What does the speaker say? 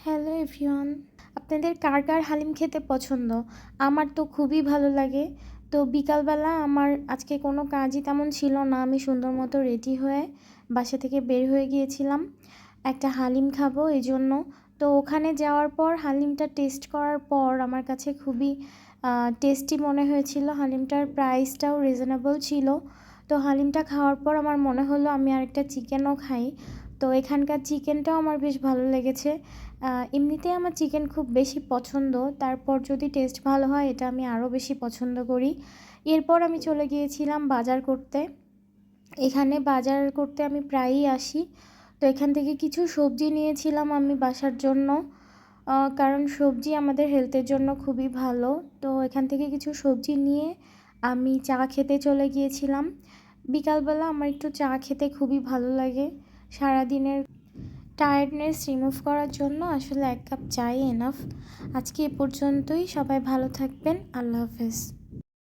Hello everyone, আপনাদের কার কার হালিম খেতে পছন্দ? আমার তো খুবই ভালো লাগে। তো বিকালবেলা আমার আজকে কোনো কাজই তেমন ছিল না, আমি সুন্দর মতো রেডি হয়ে বাসা থেকে বের হয়ে গিয়েছিলাম একটা হালিম খাবো এই জন্য। তো ওখানে যাওয়ার পর হালিমটা টেস্ট করার পর আমার কাছে খুবই টেস্টি মনে হয়েছিল। হালিমটার প্রাইসটাও রিজনেবল ছিল। তো হালিমটা খাওয়ার পর আমার মনে হলো আমি আরেকটা চিকেনও খাই। তো এখানকার চিকেনটাও আমার বেশ ভালো লেগেছে। এমনিতেই আমার চিকেন খুব বেশি পছন্দ, তারপর যদি টেস্ট ভালো হয় এটা আমি আরও বেশি পছন্দ করি। এরপর আমি চলে গিয়েছিলাম বাজার করতে। এখানে বাজার করতে আমি প্রায়ই আসি। তো এখান থেকে কিছু সবজি নিয়েছিলাম আমি বাসার জন্য, কারণ সবজি আমাদের হেলথের জন্য খুবই ভালো। তো এখান থেকে কিছু সবজি নিয়ে আমি চা খেতে চলে গিয়েছিলাম। বিকালবেলা আমার একটু চা খেতে খুবই ভালো লাগে। সারাদিনের টায়ার্ডনেস রিমুভ করার জন্য আসলে 1 কাপ চাই এনাফ। আজকে এ পর্যন্তই, সবাই ভালো থাকবেন। আল্লাহ হাফেজ।